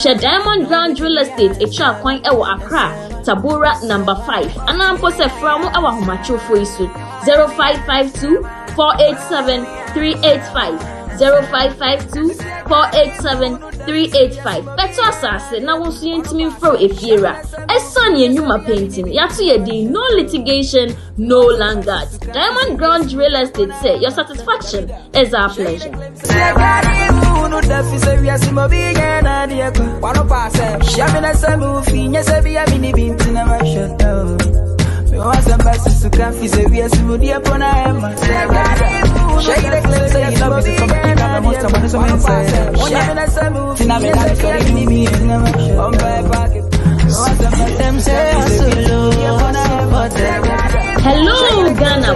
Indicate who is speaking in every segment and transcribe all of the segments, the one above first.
Speaker 1: Diamond Grand Real Estate echa kwan ewo Accra Tabora number 5 anampo se framu ewa homachofo isu 0552 487 385 0552 487 385 Beto asase na wonso yentimi mfro efiera esane enuma painting yato ye din no litigation no landguard. Diamond Grand Real Estate say your satisfaction is our pleasure.
Speaker 2: No defisa we asimo biga na dia ko wano pase shamina samu finya sabi ya mini binti na mashata me wasa basi suka fise we asimo dia pona ema shake the claim say you love me from the camera most of us men say shamina samu finya me na sorry ni mi na mashata on by back wasa them say asulu
Speaker 1: Hello Ghana,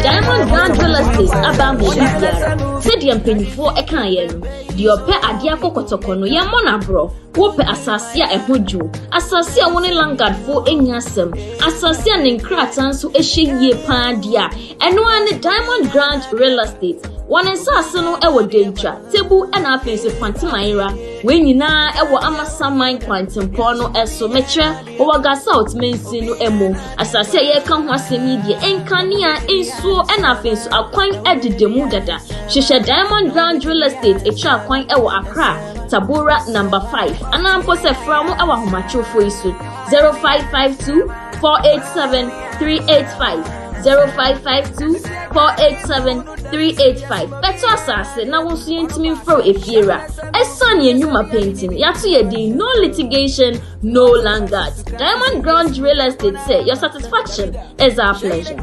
Speaker 1: Diamond Grand Real Estate Abambo Bibiara. Said yam penifo ekan yenu. Di ope adia kokotoko no yam mona bro. Wope asasia ehoju. Asasia woni langard fo enyasem. Asasia ninkratan so ehye yie pan dia. Eno ane Diamond Grand Real Estate. One sase no ewo dentra. Tebu ena afense fantimaira. We nyina ewo amasaman kwantempo no eso metre. Owaga South mensi no emo. Asasia ye kan ho asemi die enkania ensuo ena afense akwan ededemu dada. Hwehwe Diamond Grand Real Estate echa akwan ewo Accra Tabora number 5 anampo se framu ewa homachofo isu 0552 487 385 0552 487 385 Beto asase na wonso yentimi mfro efiera esane enuma painting yato ye din no litigation no landguard. Diamond Grand Real Estate say your satisfaction is our pleasure.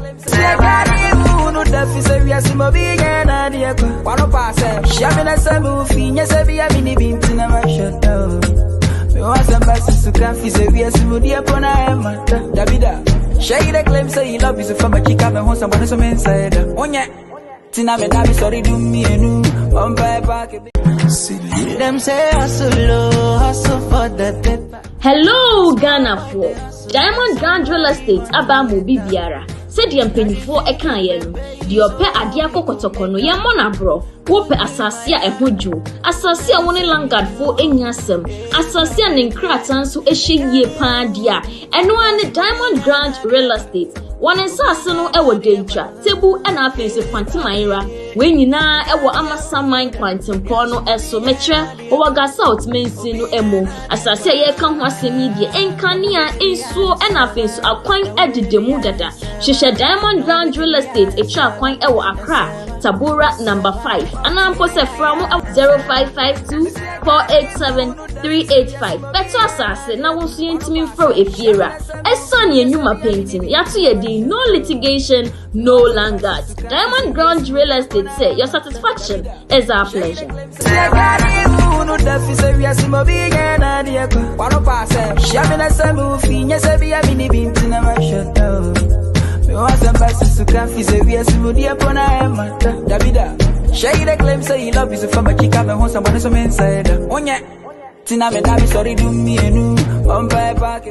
Speaker 2: No defisa we asimo biga na dia ko wano pase shamina samu finya sabi ya mini binti na mashata me wasa basi suka fise we asimo dia pona ema Davida shake the claim say you love me so from a chica me hon someone so men said onye tina me na be sorry do me enu on by back them say hustle for the paper.
Speaker 1: Hello Ghana for Diamond Grand Real Estate Abambo Bibiara. Said yam penifo ekan yenu. Di ope adia kokotoko no yam mona bro. Wope asasia ehoju. Asasia woni langard fo enyasem. Asasia ninkratan so ehye yie pan dia. Eno ane Diamond Grand Real Estate. One sase no ewo dentra. Tebu ena afense fantimaira. We nyina ewo amasaman kwantempo no eso metre. Owaga South mensi no emo. Asasia ye kan ho asemi die enkania ensuo ena afense akwan ededemu dada. Hwehwe Diamond Grand Real Estate echa akwan ewo Accra Tabora number 5 anampo se framu 0552 487 385 Beto asase na wonso yentimi mfro efiera esane enuma painting yato ye din no litigation no landguard. Diamond Grand Real Estate say your satisfaction is our pleasure.
Speaker 2: No defisa we asimo biga na dia ko wano pase shamina samu finya sabi ya mini binti na mashata me wasa basi suka fise we asimo dia pona ema Davida shake the claim say you love me so from a chica me hon someone so men said onye tina me na be sorry do me enu on by back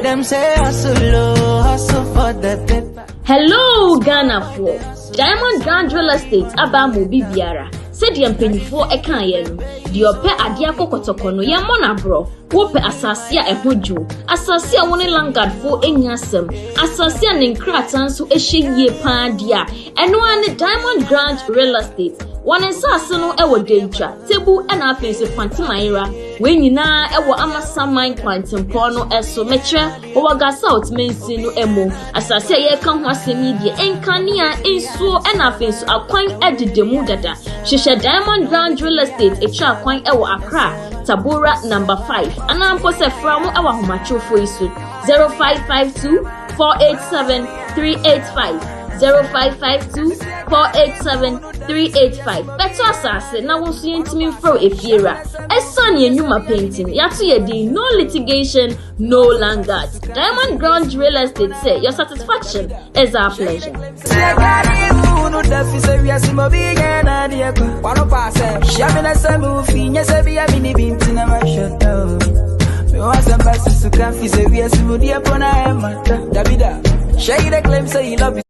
Speaker 2: them say hustle for the paper.
Speaker 1: Hello Ghana for Diamond Grand Real Estate Abambo Bibiara. Said yam penifo ekan yenu. Di ope adia kokotoko no yam mona bro. Wope asasia ehoju. Asasia woni langard fo enyasem. Asasia ninkratan so ehye yie pan dia. Eno ane Diamond Grand Real Estate. One sase no ewo dentra. Tebu ena afense fantimaira. We nyina ewo amasaman kwantempo no eso metre. Owaga South mensi no emo. Asasia ye kan ho asemi die enkania ensuo ena afense akwan ededemu dada. Hwehwe Diamond Grand Real Estate echa akwan ewo Accra Tabora number 5 anampo se framu ewa homachofo isu 0552 487 385 0552 487 385 Beto asase na wonso yentimi mfro efiera esane enuma painting yato ye din no litigation no landguard. Diamond Grand Real Estate say your satisfaction is our pleasure.
Speaker 2: No defisa we asimo biga na dia ko wano pase shamina samu finya sabi ya mini binti na mashata me wasa basi suka fise we asimo dia pona ema Davida shake the claim say you love me.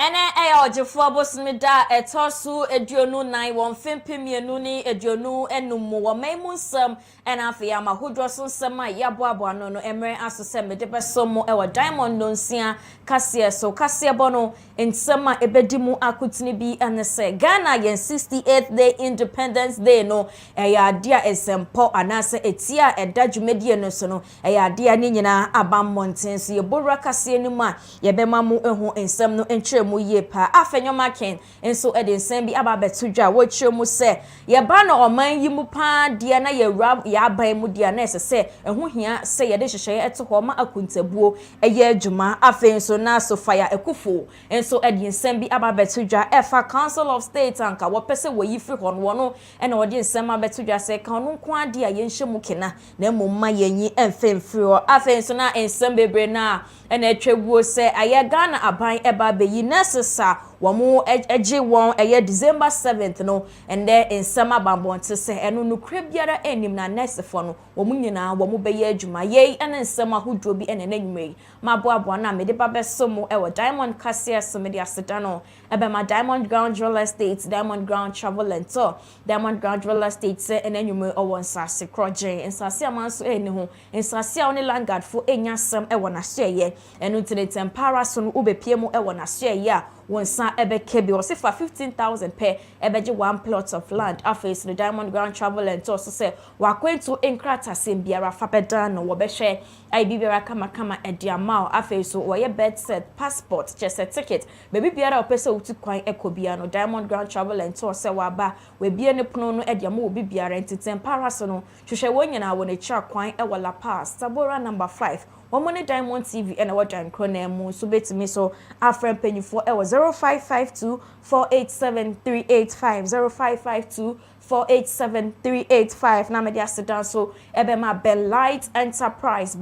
Speaker 3: Ene ojefo bosmida etosu eduonu 9 won fempemienu ni eduonu enum wo maimunsam ena afia mahodwo sonsam a yabo ano no emre asose mede besomo ewo diamond nonsia kase so kase bono ensam a ebedimu akutini bi enese Ghana yen 68th day Independence Day no eya dia esempo anase etia edadwumedie no so no eya dia ni nyina abammonten so yebora kase enimu a yebema mu ehu ensam no entre mu ye pa afenyoma ken enso ede nsem bi aba betudwa wo kire mu se ye ba na oman yi mu pa de na ye rab ya ban mu de na ese ehu hia se ye de hyehyeye eto ho ma akuntabuo eye adwuma afenso na so fire ekufo enso ede nsem bi aba betudwa efa Council of State anka wo pese wo yi firi ho no no ena wo de nsem abetudwa se kan no nko ade a ye nhyemu kena na mmomma yenyi emfemfiri ho afenso na nsem bebre na ena etwabuo se aye Ghana aban eba beyi nesesa womu eje won eye December 7th no and there in summer bambonte se eno no krabiara enim na nesefo no womu nyina womu beye adwuma ye ena nsema hodro bi ena nanwumei maboabo na mede ba besomo ewo Diamond Cassia so mede aseda no ebe ma Diamond Ground Real Estate Diamond Ground Travel and Tour Diamond Ground Real Estate se ena nwumei owo nsase kroje nsase amanso eni ho nsase a oni landguard fo enya sam ewo na so ye eno tene tempara so no ubepie mu ewo na so ye a wonsa ebe kebi o se for 15,000 per ebeje one plot of land after the Diamond Ground Travel and Tour so say wakwentu enkrata sembiara fapeda no wo behwe ai bibiara kama ediama after so wo ye bed set passport just a ticket baby biara opese uti kwan ekobia no Diamond Ground Travel and Tour say waba we bie ne pono no ediama obi biara entitem paraso no hwehwe wonyina wo ne kira kwan e wala pass Tabora number 5 Womone Diamond TV and our Jan Kronemu so betimi so afren penyufo e 0552 487 385 0552 487 385 na media sedan so ebe ma Belight Enterprise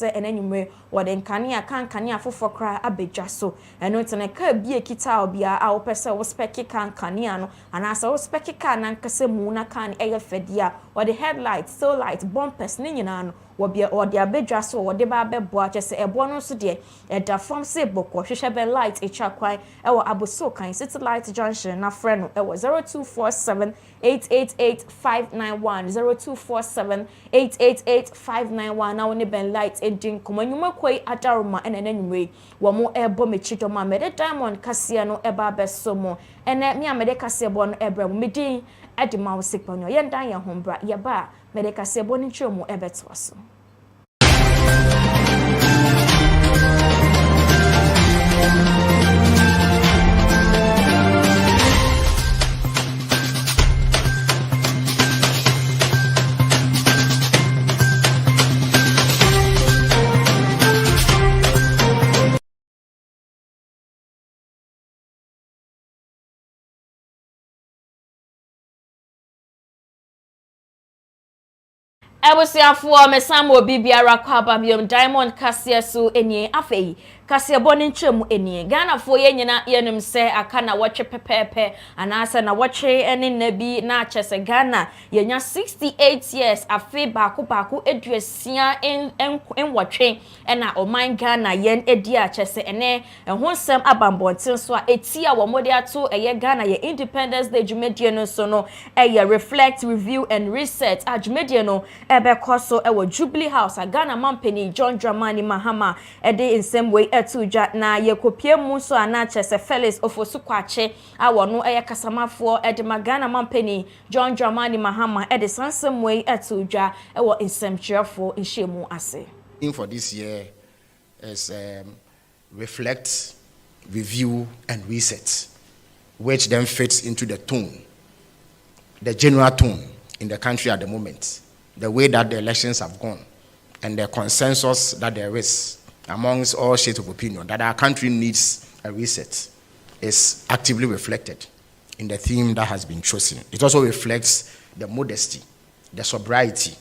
Speaker 3: and anyway woden kania kan kania fofo kra abedwa so eno tene ka bie kita obia a wo pese wo spec kan kania no anasa wo spec kan nan kase mu na kan eye fedia or the headlights so light bumpers ni nyina no wobia ode abedwa so wode ba beboa chese ebo no so de eda from se bokwo hwehwe Belight echakwan ewo aboso kan City Light Junction na frɛ no ewo 0247 888591 0247 888591 na woni Belight edin komanyuma koi adaroma ena nanwumei wo mo ebo mechido ma mede Diamond Cassia no eba besomo ene me amede Cassia bo no ebra mo medin ade ma wo sekpanyo ye ndan ye hombra ye ba mede Cassia bo ni twemu ebeto so Ebusiafo mesamo bibiara kwaba biom Diamond Cassia so enie afei Cassia boni ntremu enie Ghana fo ye nyina yenim se aka na woche pepepe anase na woche ene nabi na chese Ghana yenya 68 years afei baako eduasia en woche ena oman Ghana yen edi a chese ene ehonsem abambonten so a etia wo mode ato eye Ghana ye Independence Day dwumedie no so no eye reflect review and reset adwumedie no ebe koso ewo Jubilee House a Ghana Mampeni John Dramani Mahama ede in same way etuja na yekopie mu so ana chese Felix Ofosukwache awo no eye kasamafo ede Ghana Mampeni John Dramani Mahama ede sansem way etuja ewo insem chirefo nhemu ase.
Speaker 4: In for this year is reflect, review and reset, which then fits into the tone, the general tone in the country at the moment, the way that the elections have gone, and the consensus that there is amongst all shades of opinion that our country needs a reset is actively reflected in the theme that has been chosen. It also reflects the modesty, the sobriety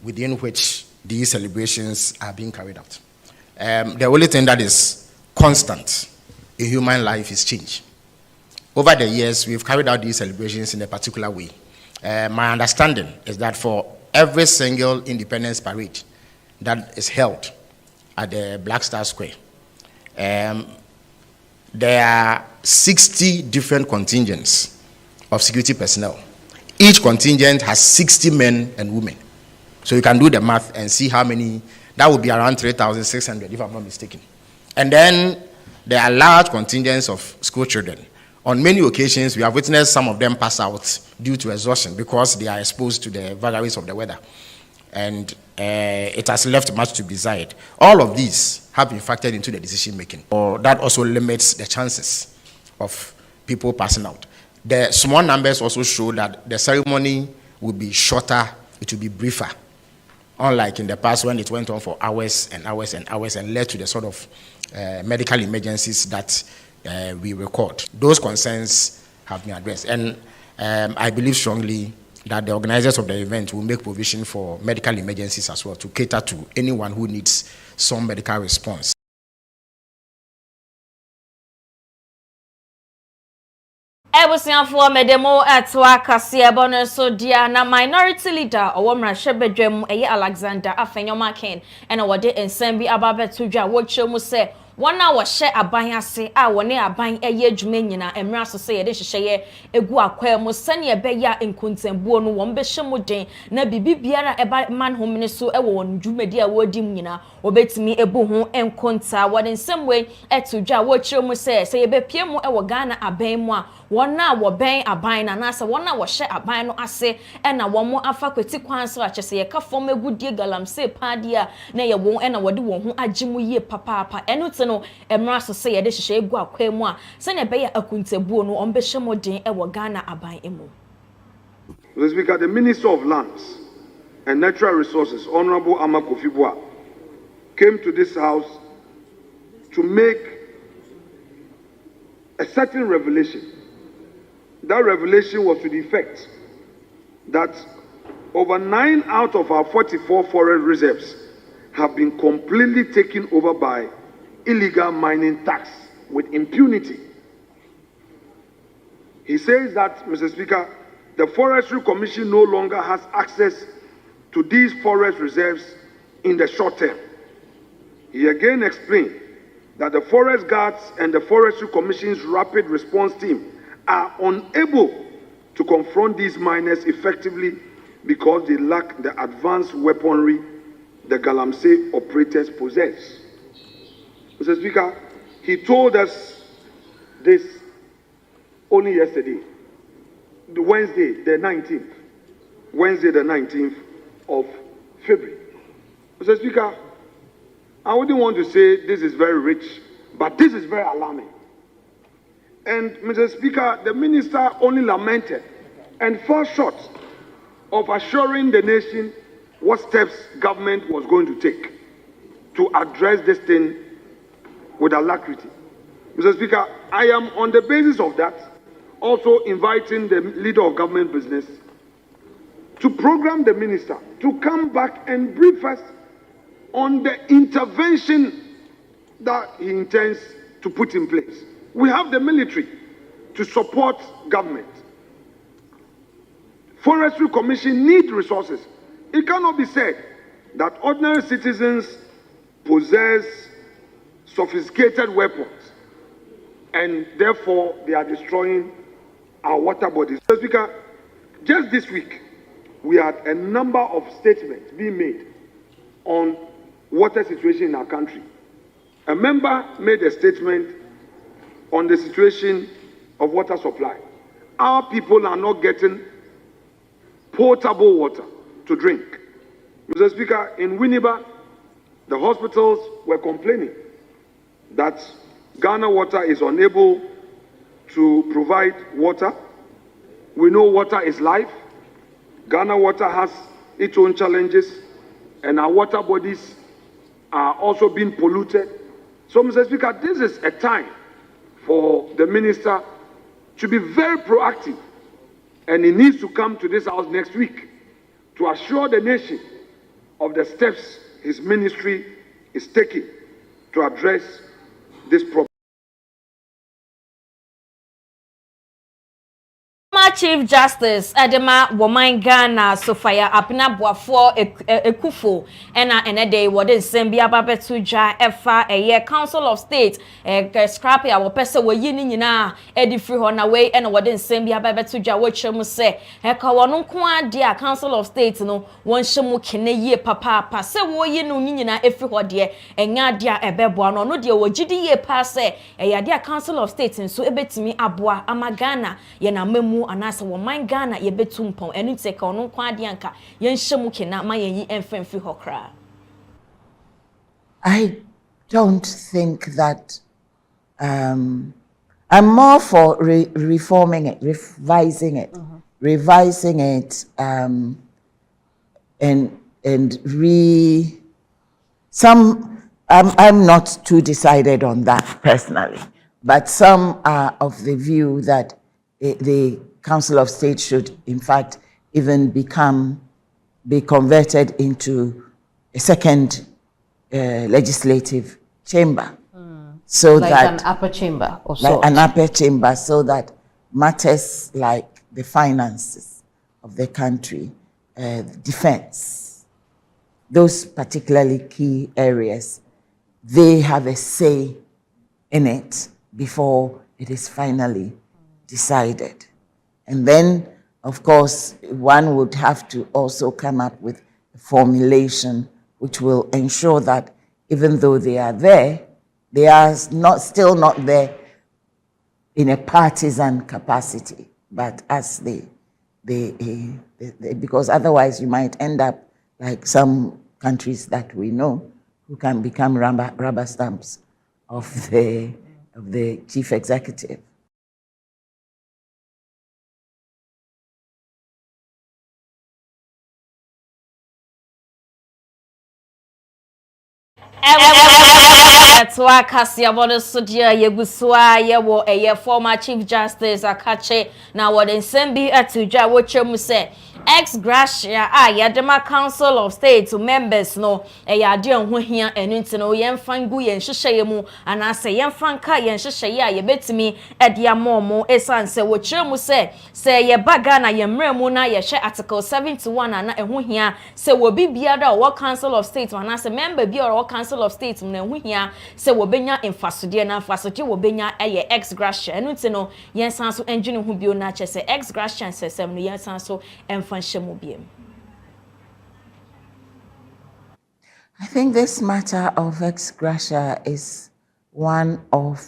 Speaker 4: within which these celebrations are being carried out. The only thing that is constant in human life is change. Over the years, we've carried out these celebrations in a particular way. My understanding is that for every single independence parade that is held at the Black Star Square, there are 60 different contingents of security personnel. Each contingent has 60 men and women. So you can do the math and see how many, that would be around 3,600 if I'm not mistaken. And then there are large contingents of school children. On many occasions, we have witnessed some of them pass out due to exhaustion because they are exposed to the vagaries of the weather. And it has left much to be desired. All of these have been factored into the decision making. Or that also limits the chances of people passing out. The small numbers also show that the ceremony will be shorter, it will be briefer. Unlike in the past when it went on for hours and hours and hours and led to the sort of medical emergencies that we record. Those concerns have been addressed. And I believe strongly that the organizers of the event will make provision for medical emergencies as well to cater to anyone who needs some medical response.
Speaker 3: Ebusianfo medemo atwa kase bono so dia na minority leader owomra hwebedwam eye Alexander Afenyoma Ken ena wode ensem bi ababeto dwa wo kyeremu se wona wo hye aban ase a wone aban eye adwuma nyina emra so se ye de hyehye egu akwa mu sane ebeya enkontembuo no wo mbehye mu den na bibibiara eba man homne so ewo won dwumadi a wodim nyina obetimi ebu ho enkonta wode ensem we eto dwa wo kyeremu se ye bepie mu ewo Ghana aban mu a wona wo ben aban na na se wona wo hye aban no ase ena wo mo afa kweti kwan so akyese ye ka fom egudie galamse pade a na ye won ena wode wo ho agimu yie papa enu no emra so se ye de hyehye egu akwa mu a se ne be ya akuntebuo no ombehye modin ewo Ghana aban emu.
Speaker 5: Mr. Speaker, the Minister of Lands and Natural Resources, Honorable Amakofi Boa, came to this house to make a certain revelation. That revelation was to the effect that over 9 out of our 44 forest reserves have been completely taken over by illegal mining tax with impunity. He says that, Mr. Speaker, the Forestry Commission no longer has access to these forest reserves in the short term. He again explained that the Forest Guards and the Forestry Commission's Rapid Response Team are unable to confront these miners effectively because they lack the advanced weaponry the Galamsey operators possess. Mr. Speaker, he told us this only yesterday, Wednesday the 19th of February. Mr. Speaker, I wouldn't want to say this is very rich, but this is very alarming. And Mr. Speaker, the minister only lamented and fell short of assuring the nation what steps government was going to take to address this thing with alacrity. Mr. Speaker, I am on the basis of that also inviting the leader of government business to program the minister to come back and brief us on the intervention that he intends to put in place. We have the military to support government. Forestry Commission needs resources. It cannot be said that ordinary citizens possess sophisticated weapons and therefore they are destroying our water bodies. Mr. Speaker, just this week, we had a number of statements being made on water situation in our country. A member made a statement on the situation of water supply. Our people are not getting potable water to drink. Mr. Speaker, in Winneba, the hospitals were complaining that Ghana Water is unable to provide water. We know water is life. Ghana Water has its own challenges, and our water bodies are also being polluted. So, Mr. Speaker, this is a time for the minister to be very proactive, and he needs to come to this house next week to assure the nation of the steps his ministry is taking to address this problem.
Speaker 3: Chief Justice Edema Woman Ghana Sophia Apina Boafo Ekufo ena day wode nsem bia babetu dwa efa eye Council of State scrap ya wo pese wo yi ni nyina Eddyphils ho na we ena wode nsem bia babetu dwa wo twem se ka wono nko ade a Council of State no won hyemu kene yie papa se wo yi no nyina efi ho de enya ade a ebeboa no de wo gidi yie pa se ade a Council of State nso ebetimi aboa ama Ghana ye na mamu anase wo man Ghana ye betumpon enu te ka ono kwa ade anka ye hyemu kena ma ye yi emfemfi ho kra.
Speaker 6: I don't think that I'm more for reforming it, revising it, revising it, and I'm not too decided on that personally, but some are of the view that the Council of State should, in fact, even be converted into a second legislative chamber, so
Speaker 7: like
Speaker 6: that
Speaker 7: an upper chamber, or
Speaker 6: like an upper chamber, so that matters like the finances of the country, defense, those particularly key areas, they have a say in it before it is finally decided. And then, of course, one would have to also come up with a formulation which will ensure that even though they are there, they are still not there in a partisan capacity, but as because otherwise you might end up like some countries that we know who can become rubber stamps of the chief executive.
Speaker 3: Etwa kasia bodo sodia yegusua yewo eye former Chief Justice Akache na wode nsem bi atudwa wo twem se ex gratia yadema Council of State members no yade ho hia enunti no yemfa ngu yen hyehyeye mu anase yemfa nka yen hyehyeye a yebetimi ede amomo esanse wo twem se ye baga na yemre mu na ye hye article 71 ana ho hia se wo bibia da wo Council of State anase member bi or wo Council of State mu na ho hia se wo benya infasode na infasode wo benya eye ex gratia enunti no yensan so engine ho bio na che se ex gratia sesem no yensan so emfa.
Speaker 6: I think this matter of ex gratia is one of,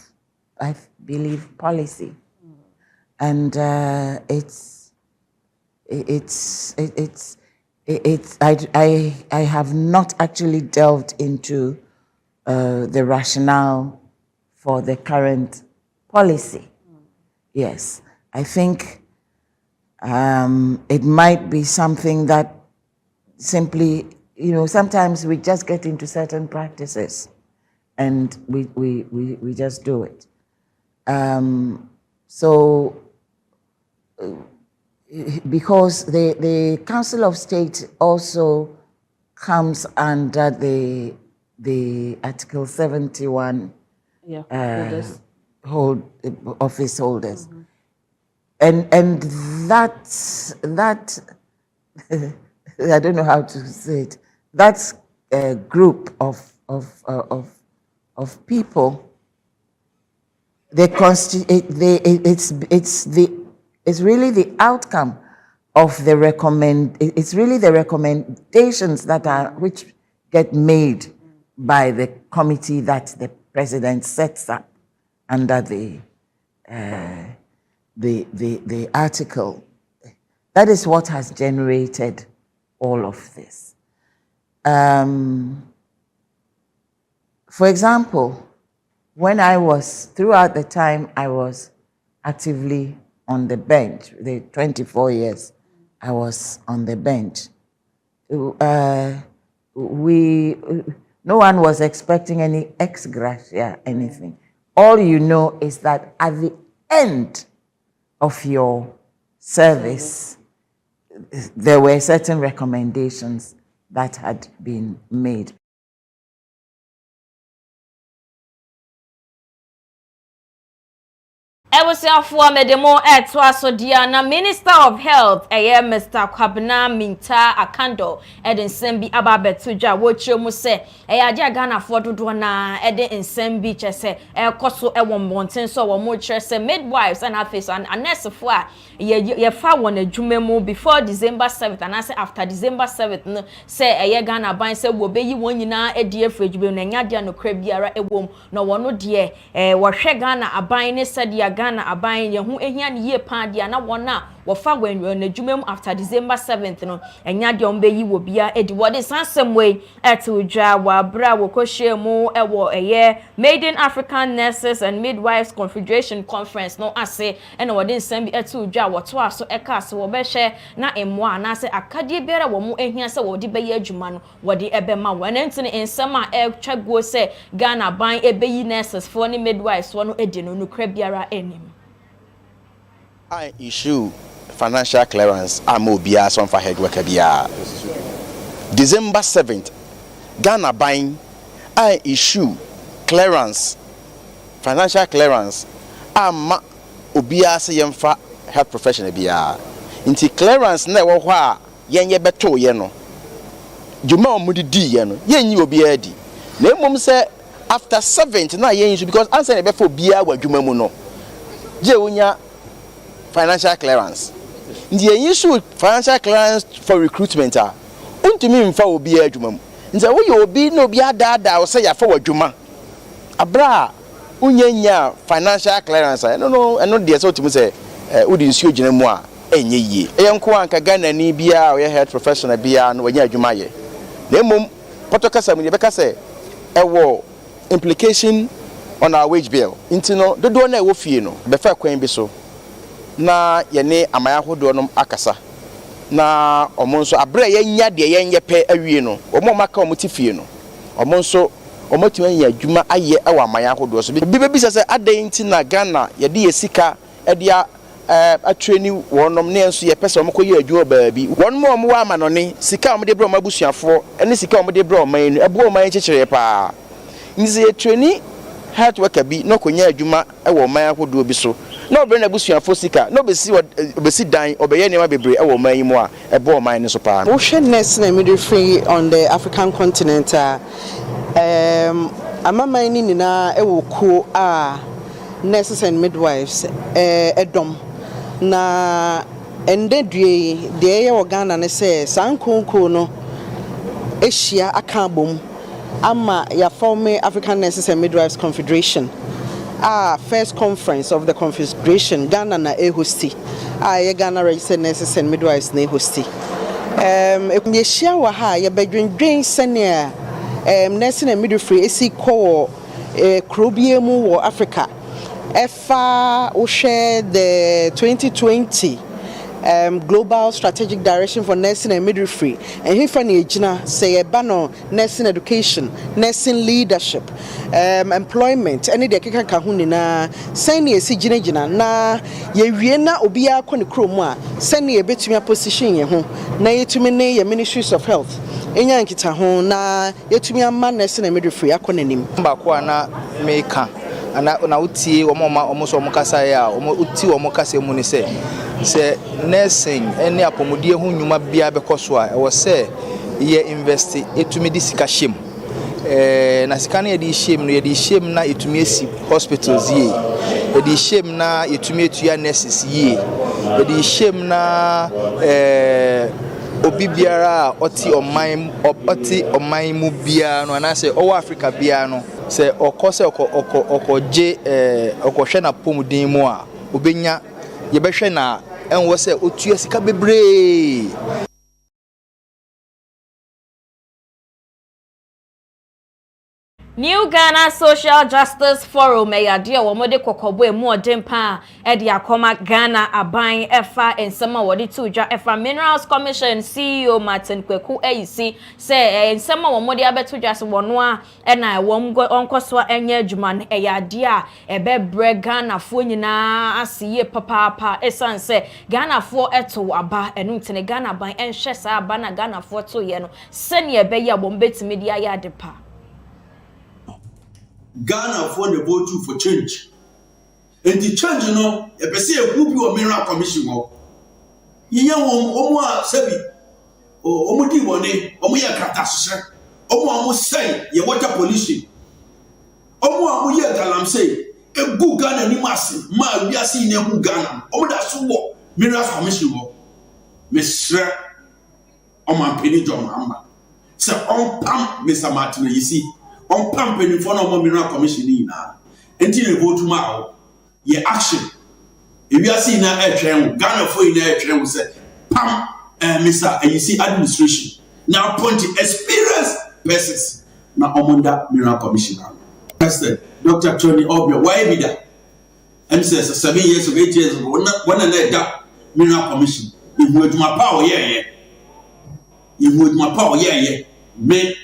Speaker 6: I believe, policy, and I have not actually delved into the rationale for the current policy. Yes, I think it might be something that simply, sometimes we just get into certain practices and we just do it. Because the Council of State also comes under the Article 71 office holders. And that I don't know how to say it. That's a group of people. It's really the outcome of it's really the recommendations which get made by the committee that the president sets up under the article. That is what has generated all of this. For example, throughout the time I was actively on the bench, the 24 years I was on the bench, no one was expecting any ex gratia, anything. All you know is that at the end of your service, there were certain recommendations that had been made.
Speaker 3: Ewusiafo medemo eto asodia na Minister of Health Mr. Kwabena Minta Akando nsɛm bi aba betudwa wochire mu se ade Ghana fo dodo na nsɛm bi kyese ekoso ewo mbonten so wo mo kyerɛ se midwives and afis and nurse fo a ye fa won adwuma mu before December 7th and say after December 7th no se Ghana ban se wo beyi won nyina edi afredwuma na nya de no kra biara ewom na wono de wo hwɛ Ghana aban ne sadia Ghana aban ye hu ehia ne ye pan dia na wona wo fa wan na dwumam after December 7th no enya de ombe yi wo bia edi wo de sansem we etudwa wa bra wo kohye mu ewo Made in African Nurses and Midwives Confederation Conference no ase ena wo de nsam bi etudwa wo to aso eka se wo be hye na emwa na se akade biara wo mu ehia se wo de be ye adwuma no wo de ebe ma wo na ntine nsam a etwago se Ghana ban ebe yi nurses for ni midwives wo no edi no nukra biara enim.
Speaker 7: I issue financial clearance amobia some for head worker bia. December 7th, Ghana buying I issue clearance, financial clearance ama obia se yemfa health professional bia. Inti clearance na wo hwa yenye beto ye no. Juma omudi di ye no. Yenyi obia di. Na emom se after 7th na yenyi because answer na be for bia wa juma mu no. Je wonya financial clearance. The issue financial clearance for recruitment are untimi mfa obi adwuma mu. Nze wo ye obi na obi adada wo say ya fa wadwuma. Abra unyanya financial clearance. No de so timi say udi nsuo gina mu a enye yie. Eyenko anka Ghana ni bia o ye health professional bia no wanya adwuma ye. Na emom potokasa mu ne beka say ewo implication on our wage bill. Intino dodo na ewo fie no be fa kwan bi so. Na yene amaya hodo no akasa na omonso abre yenya de yenye pe awie no omo maka omotifie no omonso omotuma nya adwuma aye ewa amaya hodo so bi bebisa se adanti na Ghana yede yesika edia atreni wonom ne enso ye pese omokoye adwuma baabi wonmo omo wa amanone sika omde bro mabusuafo ene sika omde bro oman no ebo oman kyekere pa nzi treni health worker bi no konya adwuma ewa oman hodo bi so no be na busuafo sika no be si dan obeye nema bebre e wo man yi mu a e bo man ni so pa
Speaker 8: wo hwe nurse na midwifery on the African continent amaman ni nina e wo ko a nurses and midwives edom na endedue de ye wo Ghana ne se sankonko no ehia aka bom ama ya form African Nurses and Midwives Confederation. First conference of the Confederation, Ghana na hosti. Ghana Registered Nurses and Midwives na hosti. Ye share wa ha ye bedwendwen senior nursing and midwifery esi ko krobie mu wo Africa. Efa o share the 2020 Global Strategic Direction for Nursing and Midwifery. And here for Nijina say bano nursing education, nursing leadership, employment, any de keka kahuni na send ye si jina na ye wiena obia koni kromwa send ye betumi position ye ho na yetumi ne ye Ministries of Health enya nkita ho na yetumi ama nursing and midwifery akonanim
Speaker 9: ba ko na meka na utie omo so omo kasa ya omo utie omo kasa mu ni se nursing ene apomodie ho nnwuma bia bekoso a wo se ye invest etumi di sika shem na sika na ye di shem no ye di shem na etumi esi hospitals ye di shem na etumi etua nurses ye di shem na obi biara oti oman mu bia no anase owo Africa bia no se okose okoje okohwe na pomudin mu a obenya ye behwe na enwo se otua sika bebre.
Speaker 3: New Ghana Social Justice Forum dear womode kokobo emu odempa edi akoma Ghana aban efa ensema wodi tuja efa Minerals Commission CEO Martin Kweku ayisi say ensema womode abetuja se wono a na onkoso enye adwuma no dear ebebre Ghana fo nyina asiye papa esanse Ghana fo eto aba enu ntene Ghana ban enhwe sa aba na Ghana fo to ye no sene ebeya bombetimi dia ya depa
Speaker 10: Ghana for the vote for change. And the change, you know, a person who be a mineral commission. You know, Omo Sebi, Omudi Wone, Omoya Katasha, Omo say, ye water pollution. Omo Amuya Galam say, a good gun and massive, ma, we are seeing a good gun. Omo that so mineral commission. Miss Oman Penny John Mamba. So on pump Mr. Martin, you see, on pumping in front of a mineral commission now. Until you go tomorrow, your action. If you are seeing an air train, Ghana for in air train will say, pump, Mr. And you see administration. Now appointing experienced persons. Now I'm that mineral commission. President, Dr. Tony Obio, why be that? And says 7 years or 8 years ago, when I let that mineral commission. If you with my power, yeah. If with my power, yeah. Me,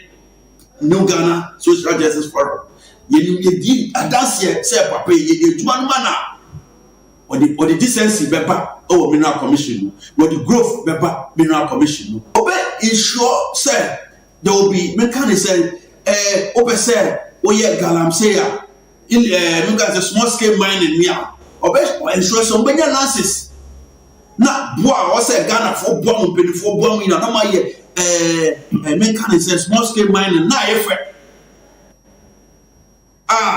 Speaker 10: New Ghana Social Justice Forum. You did a dance here, say, Papa, you do one manner. Or the decency, Beba, oh, mineral commission. Or the growth, Beba, mineral commission. Obey is sure, sir. There will be mechanic say, Obey, sir, oh, yeah, Galam say, in the small scale mining, yeah. Obey, ensure some better lances. Na boa o say Ghana for boa mpeni for boa ina na ma ye mechanic say small scale mining na ye fe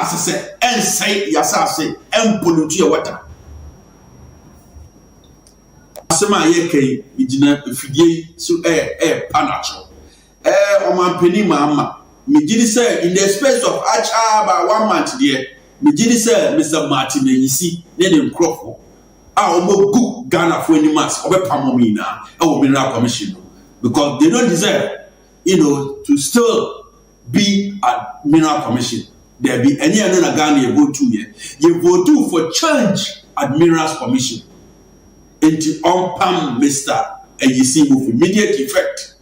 Speaker 10: say en say yasa say en pollute your water asema ye kai igina fidie so panacho o man peni mama me gidi say in the space of about 1 month there me gidi say Mr. Martin Yisi ne dem crop omo good Ghana for any mass obe pamomina mineral commission because they don't deserve to still be at mineral commission. There be any other Ghana you go to here. You vote for change at minerals commission into on-pam Mr. and you see with immediate effect.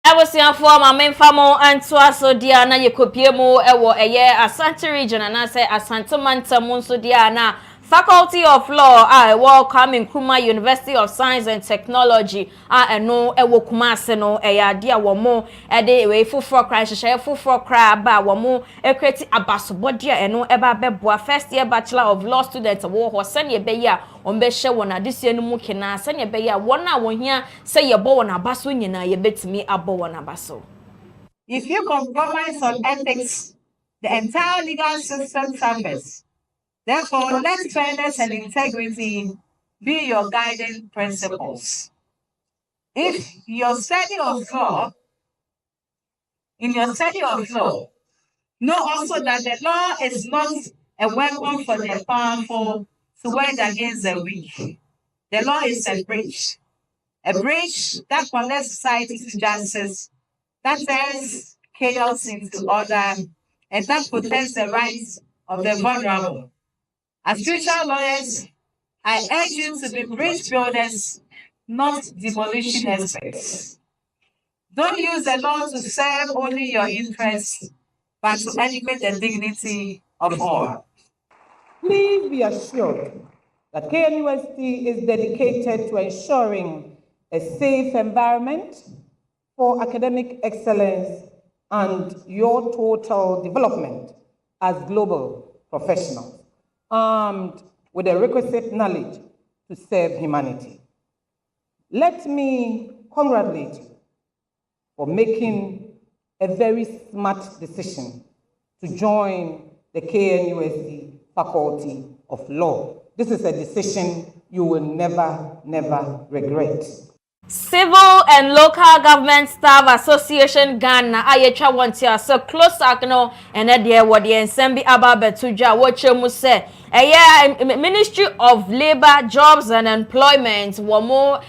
Speaker 3: I was here for my main family and so Diana Yekopiemo ewo eye Asante region and I say Asante Manta Munso Diana Faculty of Law welcome in Nkrumah University of Science and Technology no ewo Kumase no eya dia womo ede we fufro kra hye fufro kra ba womo ekreti abasobodia eno eba beboa first year Bachelor of Law student wo ho sene be ya ombehye wona adise no mu kena sene be ya wona wohia say ye bo wona abaso nyina ye betimi abo wona abaso.
Speaker 11: If you compromise on ethics, the entire legal system suffers. Therefore, let fairness and integrity be your guiding principles. If your study of law, know also that the law is not a weapon for the powerful to wage against the weak. The law is a bridge that connects society to justice, that turns chaos into order, and that protects the rights of the vulnerable. As future lawyers, I urge you to be bridge builders, not demolition experts. Don't use the law to serve only your interests, but to elevate the dignity of all.
Speaker 12: Please be assured that KNUST is dedicated to ensuring a safe environment for academic excellence and your total development as global professionals, armed with the requisite knowledge to serve humanity. Let me congratulate you for making a very smart decision to join the KNUST Faculty of Law. This is a decision you will never regret.
Speaker 3: Civil and Local Government Staff Association Ghana ayetwa wontia so close akno ene de wo de ensembi aba betudwa wo chemu se Ministry of Labor, Jobs and Employment womo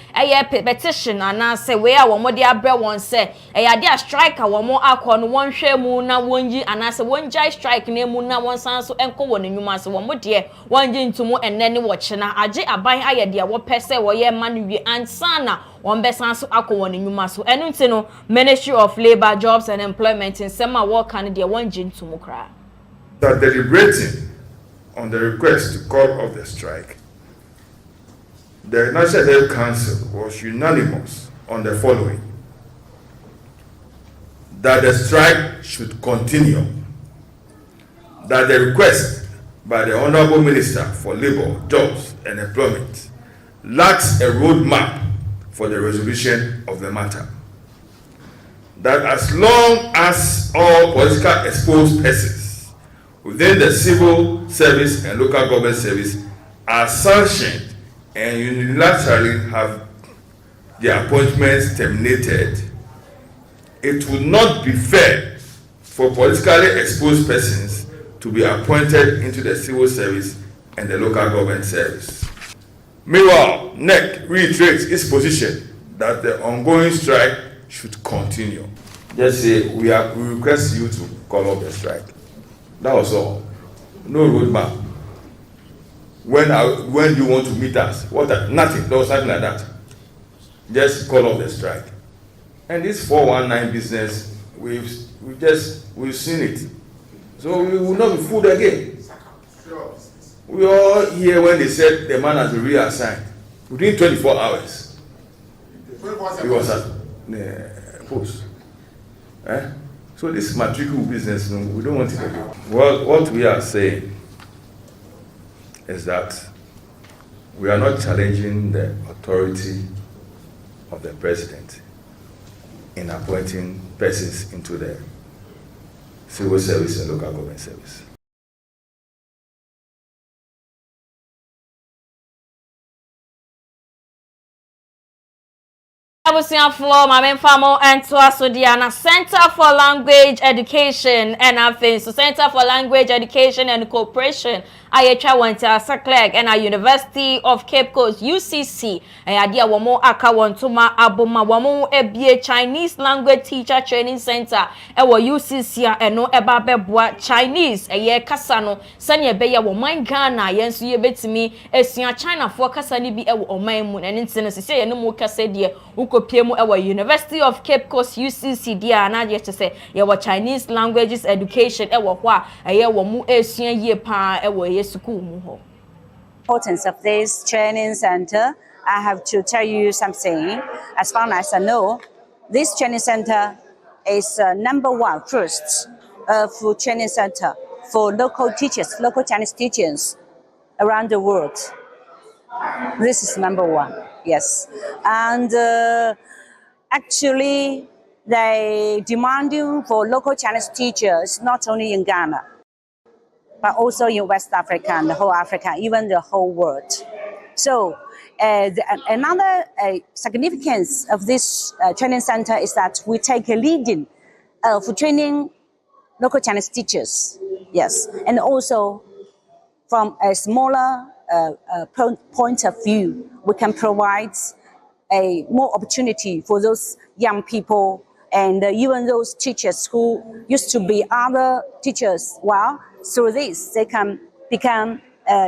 Speaker 3: petition ana se we a womo de abre won se de strike a womo akọ no won hwe mu na wonyi ana se wonjai strike na mu na won san so enko won nwuma se womo de wonji ntumu enne ne wo chena age aban ayede wo pese wo ye manuwie ansana Wambesanso akowoni nyumaso enunti Ministry of Labor, Jobs and Employment in Sema work and their one jin to mukra.
Speaker 13: That deliberating on the request to call off the strike, the National Health Council was unanimous on the following: that the strike should continue that the request by the Honorable Minister for Labour, Jobs and Employment lacks a roadmap for the resolution of the matter. That as long as all politically exposed persons within the civil service and local government service are sanctioned and unilaterally have their appointments terminated, it will not be fair for politically exposed persons to be appointed into the civil service and the local government service. Meanwhile, NEC reiterates its position that the ongoing strike should continue. Just say we request you to call off the strike. That was all. No roadmap. When you want to meet us? Nothing. There was nothing like that. Just call off the strike. And this 419 business, we've seen it. So we will not be fooled again. We all hear when they said the man has been reassigned. Within 24 hours, he was at the post. So this matricule business, no, we don't want it again. Well, what we are saying is that we are not challenging the authority of the president in appointing persons into the civil service and local government service.
Speaker 3: Abusiafo Mame Famo and Tuasodiana Center for Language Education and Eddyphils. Center for Language Education and Cooperation. Ayetwa wanta Sakleg and a University of Cape Coast UCC. Ayadia wamo aka wantuma aboma wamo ebie Chinese Language Teacher Training Center. Ewo UCC a eno eba beboa Chinese eye kasa no sane ebeye wo man Ghana yenso ye betimi esua China fo kasa ni bi ewo oman mu na ntene sese ye no mu kasa de ukopiemu ewo University of Cape Coast UCC dia na je se ye wo Chinese Languages Education ewo ho a eye wo mu esua ye pa ewo
Speaker 14: importance of this training center, I have to tell you something. As far as I know, this training center is #1 first for training center for local teachers, local Chinese teachers around the world. This is #1, yes. And actually, they demanding for local Chinese teachers not only in Ghana, but also in West Africa and the whole Africa, even the whole world. So another significance of this training center is that we take a leading for training local Chinese teachers, yes, and also from a smaller point of view, we can provide a more opportunity for those young people and even those teachers who used to be other teachers. Well, through this, they can become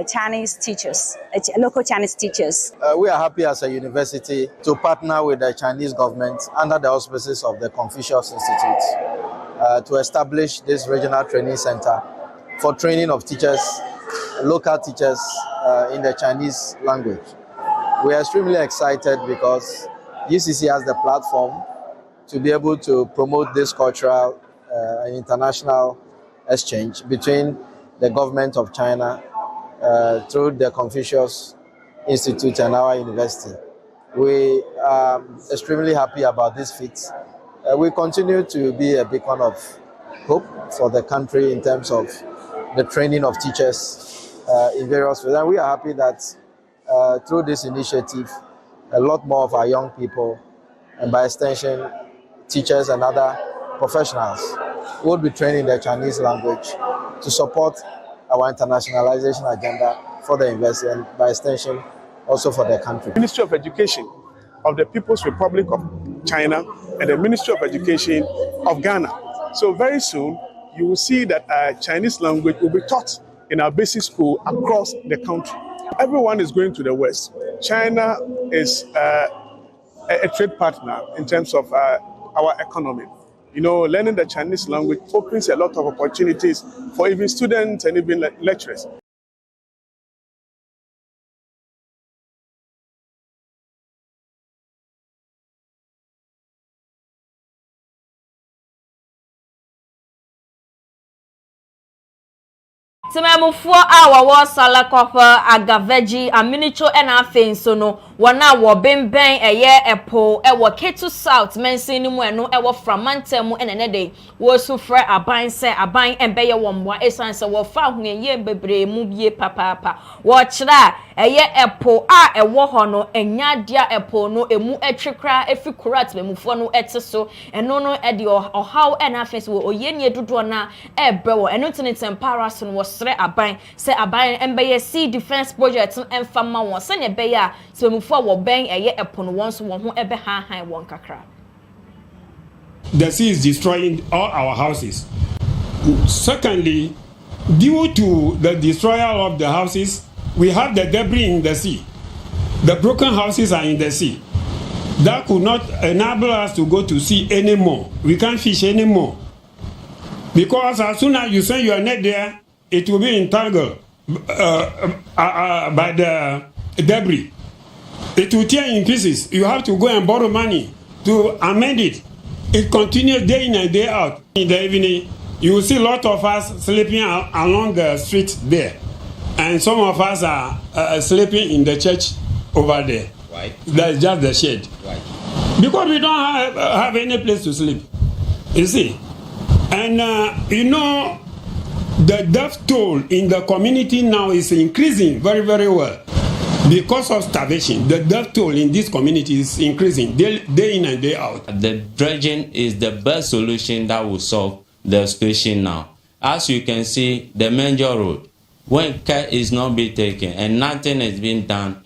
Speaker 14: Chinese teachers, local Chinese teachers.
Speaker 9: We are happy as a university to partner with the Chinese government under the auspices of the Confucius Institute to establish this regional training center for training of teachers, local teachers in the Chinese language. We are extremely excited because UCC has the platform to be able to promote this cultural and international exchange between the government of China through the Confucius Institute and our university. We are extremely happy about this feat. We continue to be a beacon of hope for the country in terms of the training of teachers in various fields. And we are happy that through this initiative, a lot more of our young people, and by extension, teachers and other professionals, will be training the Chinese language to support our internationalization agenda for the university and by extension also for the country.
Speaker 15: Ministry of Education of the People's Republic of China and the Ministry of Education of Ghana. So very soon you will see that Chinese language will be taught in our basic school across the country. Everyone is going to the West. China is a trade partner in terms of our economy. You know, learning the Chinese language opens a lot of opportunities for even students and even lecturers.
Speaker 3: Tememufo a wawo Salakopa Agaveji a miniature ena afenso no wana wo bemben eye epo wo Ketu South mensini mu eno wo Framantemu enenede wo sufre aban se aban embeye wo mwa esanse wo fa hu eye bebre mu bie papa wo kira eye epo a ewo ho no enyadia epo no emu etwekra efi kurat memufo no eteso eno no edi ohaw ena afenso wo oyenie dodo na ebe wo eno tiniten parason wo aban se aban embeye sea defense project emfama won se ne beye a se mufo wo ben eye epono won so won ho ebe han won kakra.
Speaker 16: The sea is destroying all our houses. Secondly, due to the destroyal of the houses, we have the debris in the sea. The broken houses are in the sea. That could not enable us to go to sea anymore. We can't fish anymore. Because as soon as you send your net there, it will be entangled by the debris. It will tear in pieces. You have to go and borrow money to amend it. It continues day in and day out. In the evening, you will see a lot of us sleeping along the street there. And some of us are sleeping in the church over there.
Speaker 17: Right.
Speaker 16: That's just the shade.
Speaker 17: Right.
Speaker 16: Because we don't have any place to sleep. You see? And the death toll in the community now is increasing very, very well. Because of starvation, the death toll in this community is increasing day in and day out.
Speaker 17: The dredging is the best solution that will solve the situation now. As you can see, the major road, when care is not being taken and nothing is being done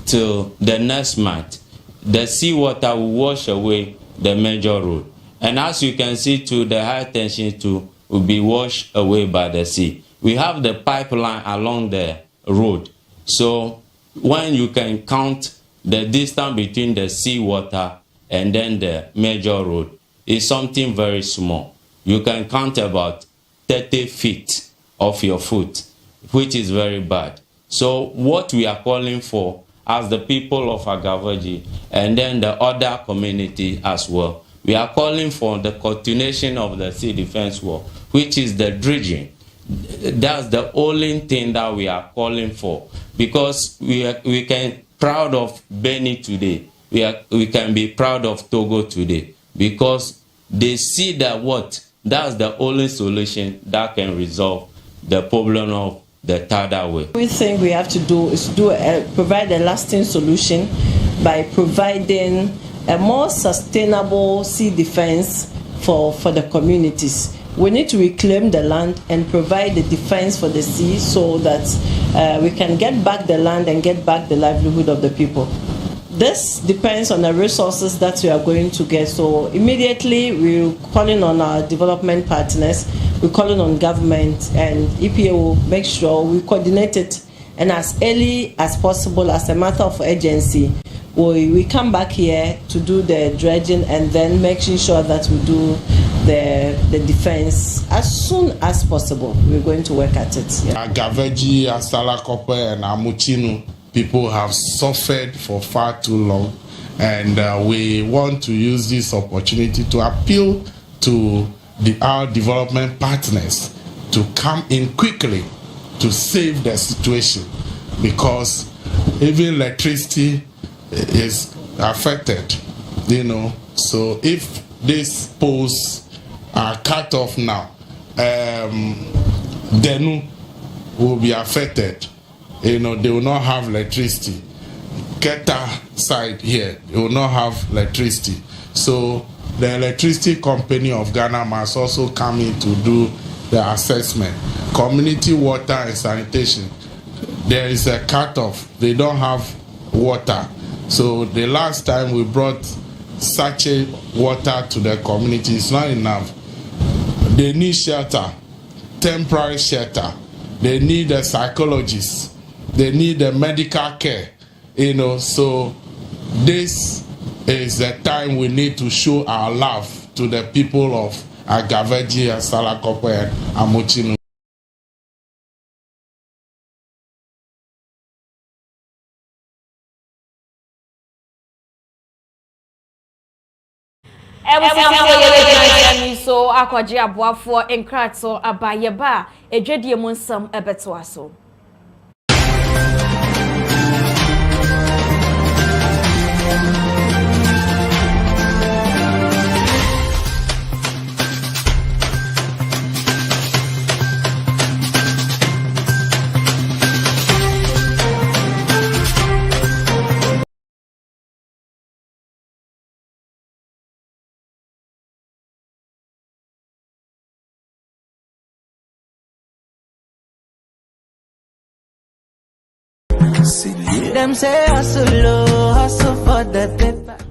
Speaker 17: till the next month, the seawater will wash away the major road. And as you can see too, the high tension too will be washed away by the sea. We have the pipeline along the road. So when you can count the distance between the seawater and then the major road, is something very small. You can count about 30 feet of your foot, which is very bad. So what we are calling for as the people of Agavaji and then the other community as well, we are calling for the continuation of the sea defense war, which is the dredging. That's the only thing that we are calling for, because we can proud of Benin today. We can be proud of Togo today, because they see that that's the only solution that can resolve the problem of the tidal wave.
Speaker 18: We think we have to do is provide a lasting solution by providing a more sustainable sea defense for the communities. We need to reclaim the land and provide the defense for the sea so that we can get back the land and get back the livelihood of the people. This depends on the resources that we are going to get. So immediately we're calling on our development partners, we're calling on government, and EPA will make sure we coordinate it, and as early as possible, as a matter of urgency, we come back here to do the dredging and then making sure that we do the defense as soon as possible. We're going to work at it. Yeah.
Speaker 19: Agaveji, Asalakope, and Amuchinu people have suffered for far too long, and we want to use this opportunity to appeal to our development partners to come in quickly to save the situation, because even electricity is affected, so if these poles are cut off now, Denu will be affected. They will not have electricity. Keta side here, they will not have electricity. So the electricity company of Ghana must also come in to do the assessment. Community water and sanitation, there is a cut-off. They don't have water. So the last time we brought sachet water to the community, it's not enough. They need shelter, temporary shelter. They need a psychologist. They need a medical care. So this is the time we need to show our love to the people of Agaveji and Salakope and Amuchinu.
Speaker 3: so akwaje aboafo enkrato abayeba edwedie mu nsam ebeto aso.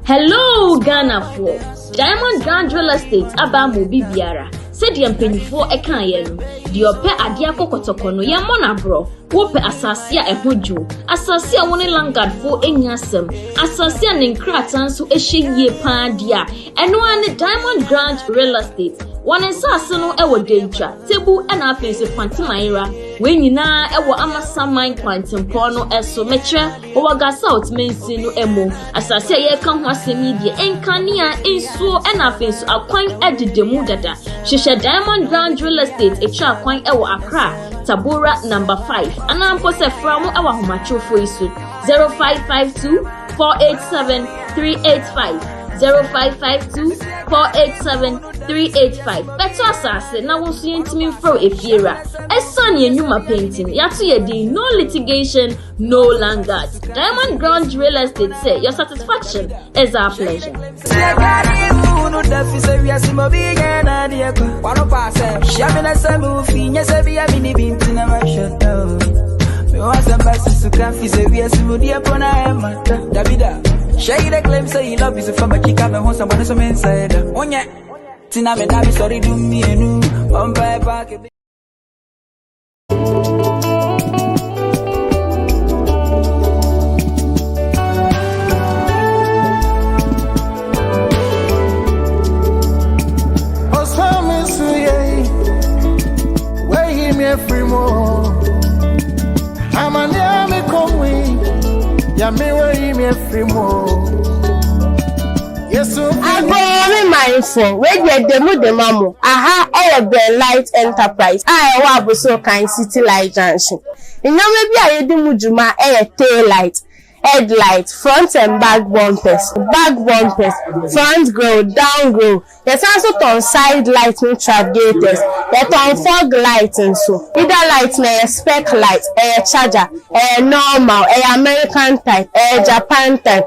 Speaker 1: Hello, Ghana for Diamond Grand Real Estate Abamu Bibiara. Said the pennyfo ekayen. The ope adia kokotoko no yamona bro. Wope asasia ehoju. Asasia woni langard fo enyasem. Asasia nenkratan so ehye pa dia. Eno ane Diamond Grand Real Estate. One ensase no ewo dentra. Tebu ena afense Pantimaira. We nyina ewo amasaman kwantempo no eso metre owaga South Mensi no emo. Asasia ye kan ho asemi die enkania ensuo ena afense akwan ededemu dada. Shisha Diamond Grand Real Estate echa kwan ewo Accra Tabora number 5 anampo se framu ewa homachofo isu 0552 487 385 0552 487 385 beto asase na wosu yentimi mfro efiera esan yenuma painting yatu yedi no litigation no landguard. Diamond Grand Real Estate say your satisfaction is our pleasure.
Speaker 2: Shade claim say he love you so from a kick up and want someone some inside. Oh yeah, Tina me da sorry do me enu. Buy back.
Speaker 20: Mindful, where the Mudemamu, aha, Air Light Enterprise, I was so kind City Light Junction. In no maybe I do Mujuma, air tail light, headlight, front and back bumpers, front grow, down grow. There's also on side lighting travigators, that on fog lighting so. Either light na spec light, charger, normal, American type, Japan type,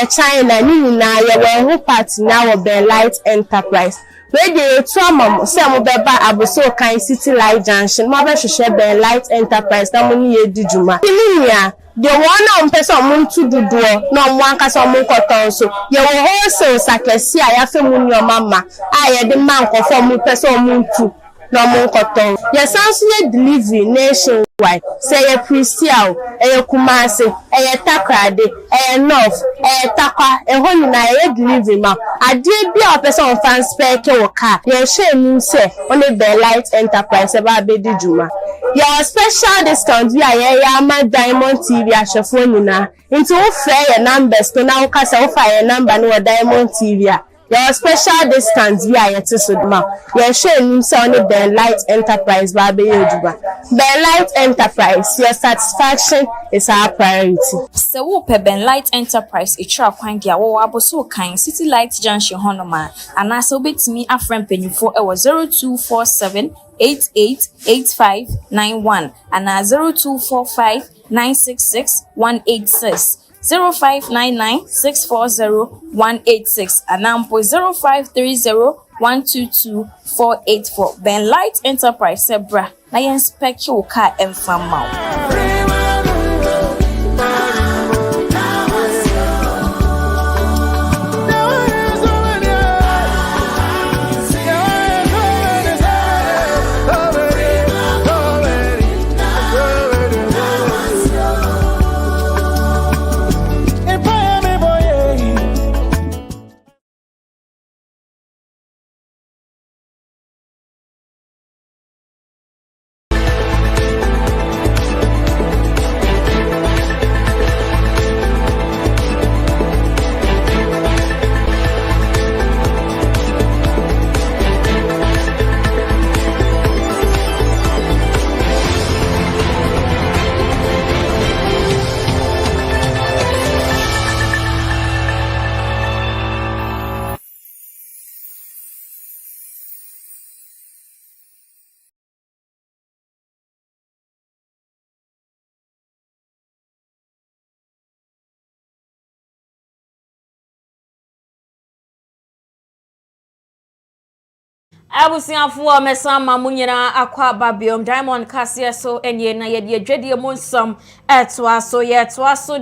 Speaker 20: China, Nina, your party now of the Light Enterprise. Where the trauma, some beba abuso kind City Light Junction, mother should share the Light Enterprise, that money ye did you ma. The one on person moon to do no one can some cotton so you will also sakesi I have your mama. I had the man conform person moon to no more cotton. Yes, answer delivery nationwide. Say a Christian, a Kumasi, a Takrade, a North, a Taka, a Honina, delivery ma. I did be a person on fan spare car. Your shame say only the Light Enterprise about Bedi Juma. Your special discount via my Diamond TV at your phone na. Into fair numbers to now cast a number no Diamond TV. Your special discount via your Tisudma. Your shame only the Light Enterprise Baby Yojuba. The Light Enterprise, your satisfaction is our priority.
Speaker 3: Se wo pe Ben Light Enterprise etra kwan dia wo aboso kan City Light Junction honoma anase obetimi afrem penyufo e wo 0247 888591 and 0245 966 186 0599 640 186 and 0530 122 484. Ben Light Enterprise Sebra na yen spec your car and farm. Abusiafo mesama munyina akwa babiom Diamond Kasia so enye na ye de dwede monsam etwa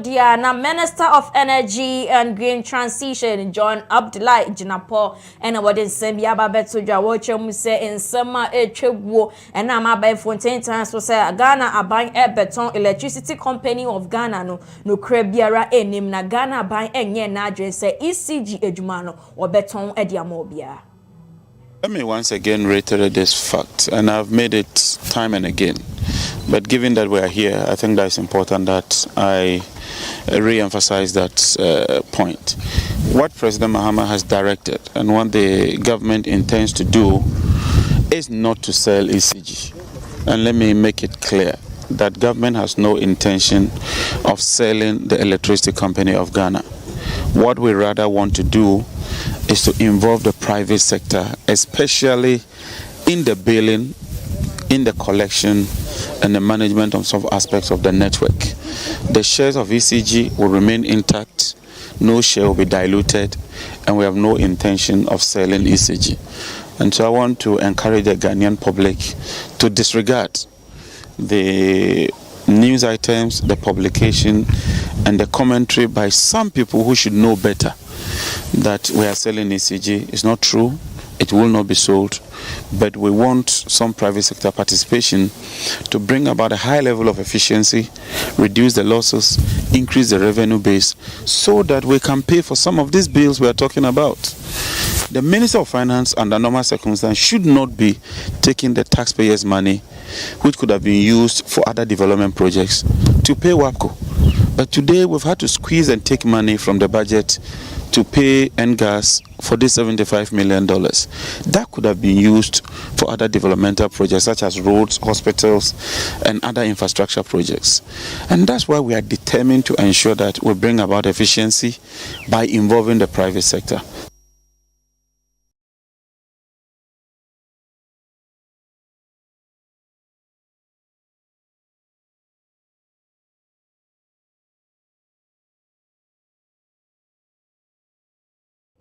Speaker 3: dia na Minister of Energy and Green Transition John Abdullahi Jinapo ena wode nsem bia babeto dwa wo twem se nsema etwegwo ena ma ba Fontaine so se Ghana Aban Beton Electricity Company of Ghana no kra biara enim na Ghana Aban enye na adwen se ECG edwuma no obeton ediamo bia.
Speaker 21: Let me once again reiterate this fact, and I've made it time and again. But given that we are here, I think that it's important that I re-emphasize that point. What President Mahama has directed and what the government intends to do is not to sell ECG. And let me make it clear that government has no intention of selling the electricity company of Ghana. What we rather want to do is to involve the private sector, especially in the billing, in the collection, and the management of some aspects of the network. The shares of ECG will remain intact, no share will be diluted, and we have no intention of selling ECG. And so I want to encourage the Ghanaian public to disregard the news items, the publication, and the commentary by some people who should know better that we are selling ECG. It's not true. It will not be sold. But we want some private sector participation to bring about a high level of efficiency, reduce the losses, increase the revenue base, so that we can pay for some of these bills we are talking about. The Minister of Finance, under normal circumstances, should not be taking the taxpayers' money, which could have been used for other development projects, to pay WAPCO. But today we've had to squeeze and take money from the budget to pay NGAS for this $75 million. That could have been used for other developmental projects such as roads, hospitals, and other infrastructure projects. And that's why we are determined to ensure that we bring about efficiency by involving the private sector.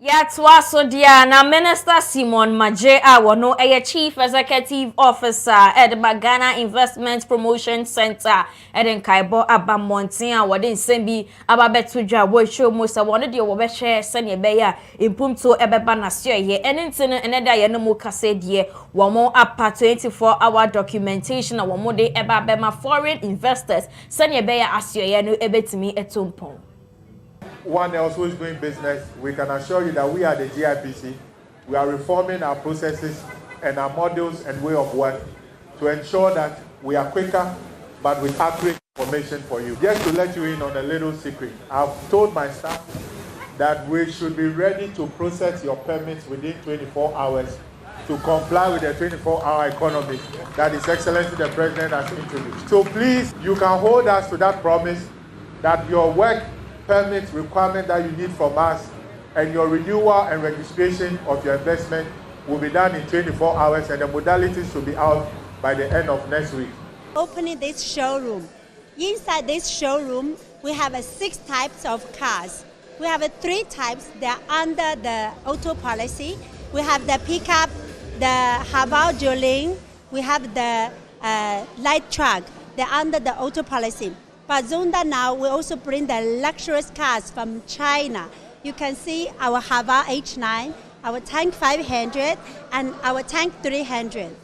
Speaker 3: Yatwaso dia na Minister Simon Maje wono Chief Executive Officer Ghana Investment Promotion Center Kaibo Abamontin wode nsembi ababetudwa wo show mo se wono de wo be hwe sene be ya impumto ebeba na sio ye enentino eneda ye no mo kase die wo mo apa 24-hour documentation na wo mo de eba be ma foreign investors sene be ya asio ye no ebetimi etompon.
Speaker 22: One else who is doing business, we can assure you that we are the GIPC. We are reforming our processes and our models and way of work to ensure that we are quicker but with accurate information for you. Just to let you in on a little secret, I've told my staff that we should be ready to process your permits within 24 hours to comply with the 24-hour economy that His Excellency the President has introduced. So please, you can hold us to that promise that your work permit requirement that you need from us and your renewal and registration of your investment will be done in 24 hours and the modalities will be out by the end of next week.
Speaker 23: Opening this showroom. Inside this showroom, we have 6 types of cars. We have 3 types that are under the auto policy. We have the pickup, the Habao Joling, we have the light truck. They're under the auto policy. But Zonda now, we also bring the luxurious cars from China. You can see our Hava H9, our Tank 500, and our Tank 300.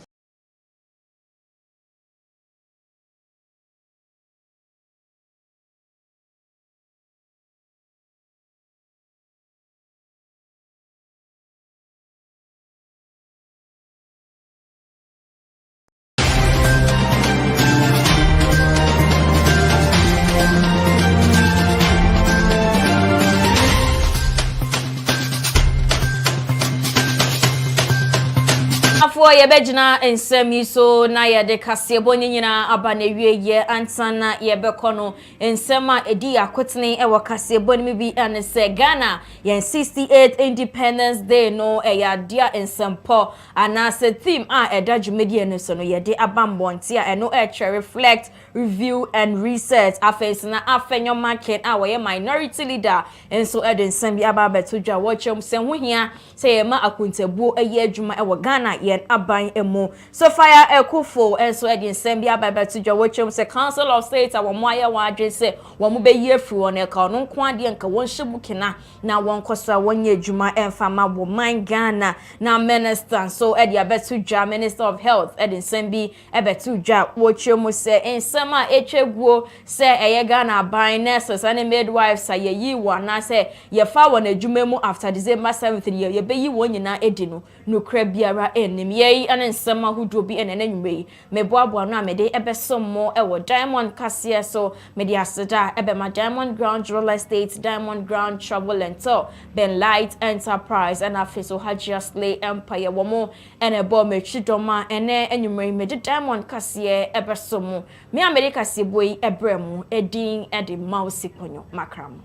Speaker 3: for ye begina ensemi so na ye de kase bonye nyina aba na wie ye ansana ye bekono ensema edi akotene e wo kase boni mi bi ane se Ghana ye 68th Independence Day no e ya dia ensempo ana se theme edaju media no so no ye de abambonte a eno e reflect, review and research afense na afenyo market ye minority leader enso ensem bi aba betudwa watchem se ho hia se ye ma akontabuo eye adwuma e wo Ghana yen aban emu so fire ekufo enso ensem bi aba betudwa watchem se Council of State awomo aye wadwe se wo mo be ye free won e ka no nko ade nka won hyebukina na won kosa wonye adwuma emfama wo man Ghana na minister so betudwa Minister of Health ensem bi betudwa watchem se ensem a etweguo se eye Ghana aban nurses and midwives ayeyi wana se ye fa won adwuma mu after December 7th ye be yi won nyina edi no nokra biara enim ye anensema hudo bi enenanwume meboaboa no amede ebesomo ewo Diamond Kase so mede aseda ebe ma Diamond Ground Real Estate, Diamond Ground Travel and Tour, Ben Light Enterprise and Afiso Hajia Slay Empire womo ene bo mechidoma ene enwume mede Diamond Kase ebesomo me America se boy ebremu edin edi mouse ponyo makram.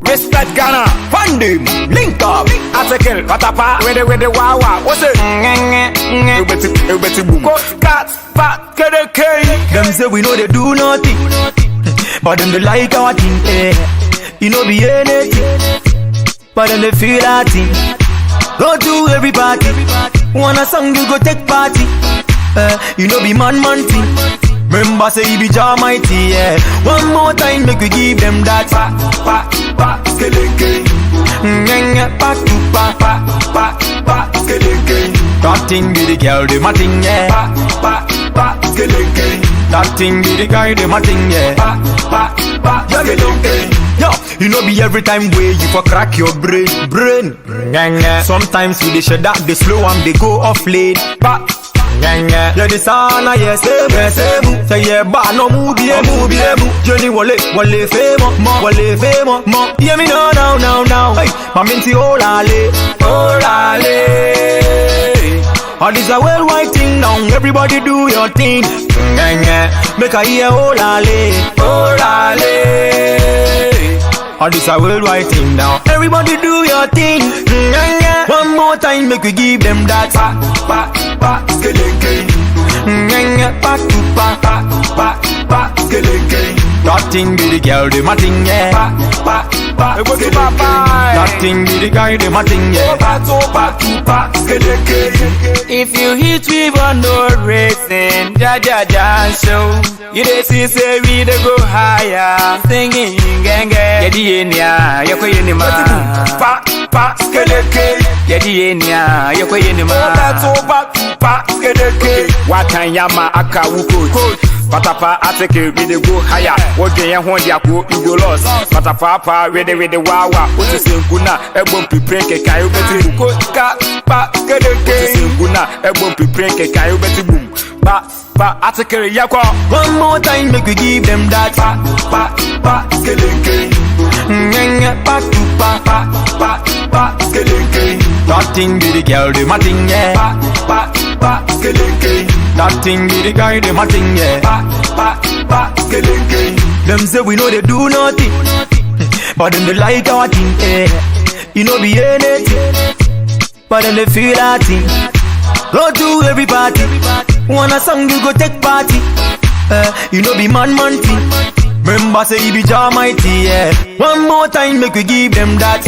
Speaker 2: Respect Ghana, fund him, link up, article, patapa, with the wawa, what's it? Boom. Cat, fat, get a K. Them say we know they do nothing, but them they like our thing, You know be anything, but them they feel our thing. Go to every party, wanna song you go take party, You know be man thing. Remember say he be Jah mighty, One more time make we give them that skeleke. Pa to pa skeleke. That thing be the girl de my thing, Pa skeleke. That thing be the guy de my thing, Pa skeleke. Yo, you know be every time way you for crack your brain. Sometimes we dey shed that they slow and they go off lane. Yeah, the sana yes, say yeah, ba no move, Johnny wale famo, yeah me now. Hey, my minty olale. All this a worldwide thing now. Everybody do your thing. Make a hear olale. All this a worldwide thing now. Everybody do your thing. One more time, make we give them that. Skeleke. Pa to pa skeleke. That thing be the girl de my thing, That thing be the guy de my thing, Pa skeleke.
Speaker 4: If you hit we want no racing, ja show. You dey see say we dey go higher, singing genge. Yedi enya, yoko yenima.
Speaker 2: Pa skeleke.
Speaker 4: Yedi enya, yoko yenima.
Speaker 2: Pa skeleke.
Speaker 4: Watan yama aka wuko. Patapa ateke we dey go higher. Wogen ye ho dia ko you go lost. Patapa we dey wawa. Oti senkuna ebom piprenke kai obeti ko ka pa skeleke. Senkuna ebom piprenke kai obeti boom. Pa ateke yakwa.
Speaker 2: One more time make we give them that. Pa skeleke. Pa to pa skeleke.
Speaker 9: That thing be the girl de my thing,
Speaker 2: Pa skeleke.
Speaker 9: That thing be the guy de my thing,
Speaker 2: Pa skeleke.
Speaker 9: Them say we know they do nothing, but them they like our thing, You know be anything, but them they feel our thing. Go to every party, wanna song you go take party, You know be man thing.
Speaker 2: Remember say he be Jah mighty, yeah. One more time make we give them that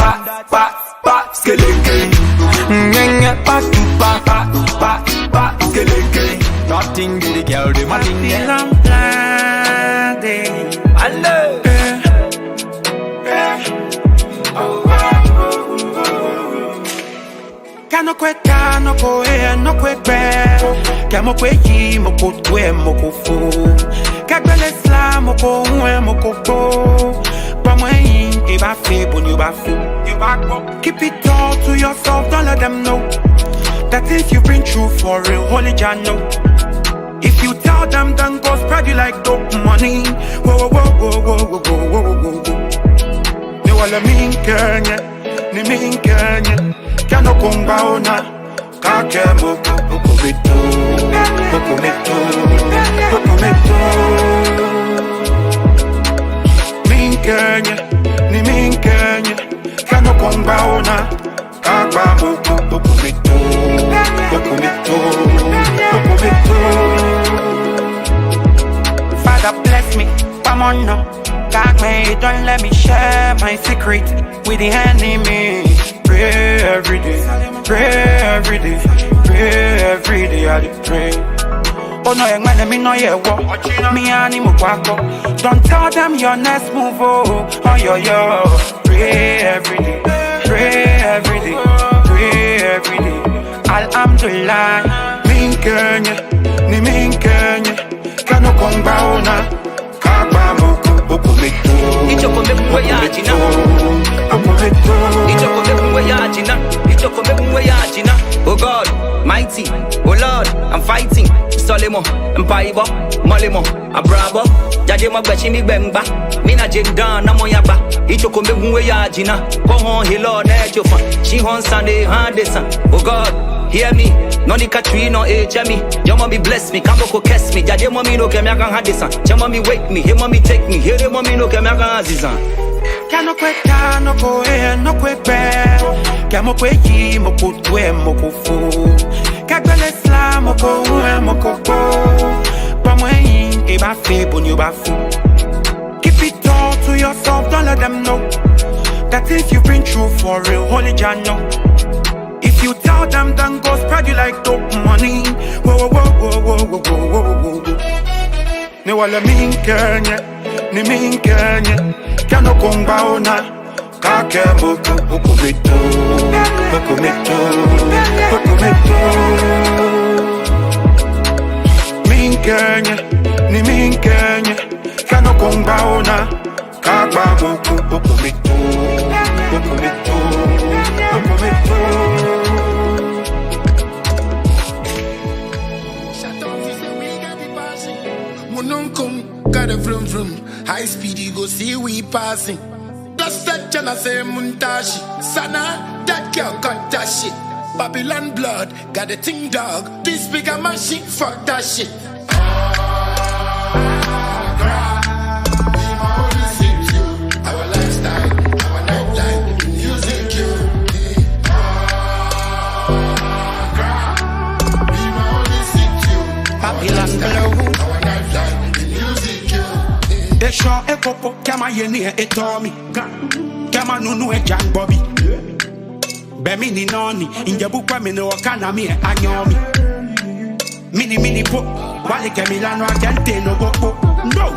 Speaker 2: skeleton. Back to back skeleton. Nothing to the girl, the nothing there. I'm planting. I love. Cano queta, no coe, no quebe. Chiamo quei moko tue moko fu. Cagbele slam moko ue moko po. Pamwe e ba fe bon you ba fu. Keep it all to yourself, don't let them know that if you've been true for real, holy Jah know. If you tell them, then go spread you like dope money. Whoa, whoa, whoa, whoa, whoa, whoa, whoa, whoa, whoa. Ni wala minkenye, ni minkenye. Kano kumba ona, kake moko, okomito, okomito, okomito. Minkenye, ni minkenye. Kano kumba ona, kaka moko, okomito, okomito, okomito. Father bless me, come on now. God me, don't let me share my secret with the enemy. Pray every day, pray every day, pray every day, I pray. Oh no, young man, me no yeah walk. Me animal quacko. Don't tell them your next move, oh yo. Pray every day, pray every day, pray every day. Alhamdulillah, minkenye, ni minkenye. Kano komba ona, kaba moko, okomito. Ichoko mekwe ya jina, okomito. Ichoko mekwe ya jina, ichoko mekwe ya jina. Oh God, mighty, oh Lord, I'm fighting. Solemo, Mpaibo, Molemo, Abrabo, Jadema Bachimi Bemba, Mina Jigdan, Namoyaba, Ichoko mekwe ya jina. Go on, he Lord, Ejofa, she on Sunday, Handesa. Oh God, hear me, no ni katri no me. Your mommy bless me, Kamoko kiss me. Jade mommy no kemyagan hadisa. Your mommy wake me, he mommy take me. Here the mommy no kemyagan azizan. Kano kweta no koe no kwebe. Kamo kweji moko tue moko fu. Kagbele slam moko ue moko po. Pamwe e ba fe bon you ba fu. Keep it all to yourself, don't let them know that if you've been true for real, holy Jah know. If you tell them, then go spread you like dope money. Whoa, whoa, whoa, whoa, whoa, whoa, whoa, whoa. Ni wala minkenye, ni minkenye. Kano kumba ona, kake moko, okomito, okomito, okomito. Minkenye, ni minkenye. Kano kumba ona, kaka moko, okomito, okomito, okomito.
Speaker 5: Got a vroom vroom, high speed you go see we passing. Plus that chana say muntashi, sana that girl got that shit. Babylon blood, got a ting dog, this bigger machine, fuck that shit. Our lifestyle, our nightlife, music you. Babylon blood. Esho ekopo kama yeni etomi kama nunu ejang bobby Bemi ni noni injebu kwa mine wakana mi anyomi Mini po wale ke milano agente no gopo No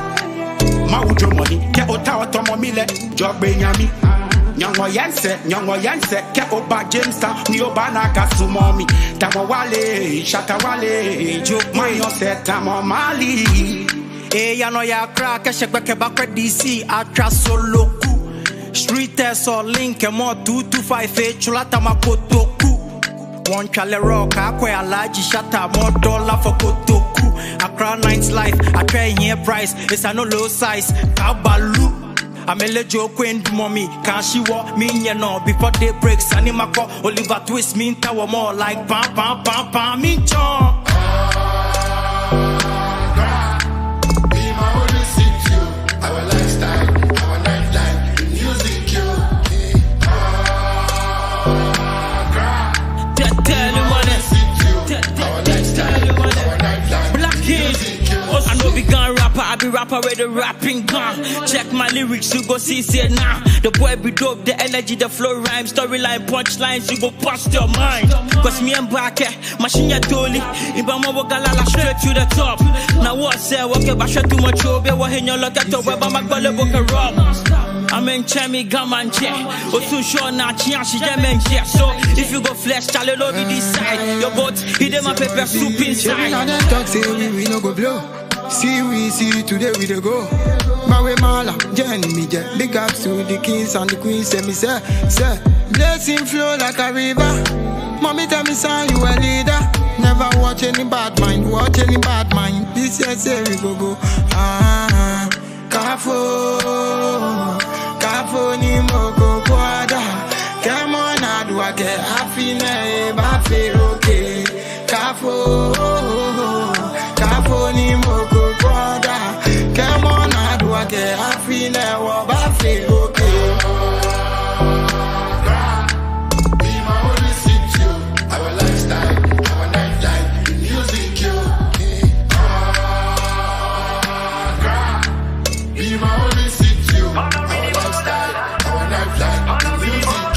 Speaker 5: Ma ujo money ke ota otomo mile jogbe nyami Nyongo yense ke oba Jamestown ni oba na kasumomi Tamo wale shata wale joke mayo se tamo mali Eh, ya no ya crack, shekwe bakwe DC, atra soloku. Street so link, mo 225 chulata makotoku. One chale rock, akwe alaji shata, more dollar for kotoku. Accra Night's life, I try here price, it's a no low size, kabalu. Amele joke and mommy, can't she walk me, you know, before day breaks, animako, Oliver twist me, tower more like pam, me chon.
Speaker 6: be rapper with the rapping gun. Check my lyrics, you go see it now. The boy be dope, the energy, the flow rhyme, storyline, punchlines, you go bust your mind. Cause me and Baka, machine ya toli, Ibama Wagalala straight to the top. Now what say, okay, but shut too much over, what in your look at the web, I'm a gully book a rob. I'm in Chemi Gamanche, or too sure not Chiashi Demenche. So if you go flesh, Charlie Lobby decide. Your boat, hit them a pepper soup inside.
Speaker 2: Talk say we no go blow. See we see today we dey go. Mawe Mala, Jenny me jet. Big ups to the kings and the queens. Say me say, blessing flow like a river. Mommy tell me son you a leader. Never watch any bad mind, watch any bad mind. This year say we go. Kafo ni moko kwada. Come on, I do I get happy now, but feel okay. Kafo ni moko kwada. Come on, I do I get happy now, but feel okay. Be my only city, our lifestyle, our nightlife, music you. Be my only city, our lifestyle, our nightlife, music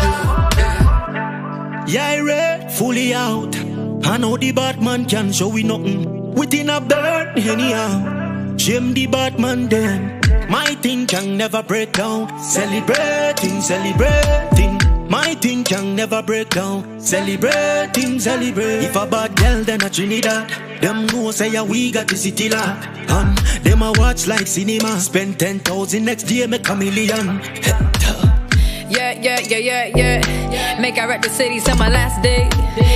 Speaker 2: you.
Speaker 6: Yeah, I read fully out. I know the Batman can show we nothing. Within a bird, anyhow. Jim the Batman then. My thing can never break down. Celebrating. My thing can never break down. Celebrating. If a bad girl, then a Trinidad. Them know say yeah, we got the city lock. And them a watch like cinema. Spend 10,000 next year, make a million.
Speaker 7: Yeah. Make I rap the city till my last day.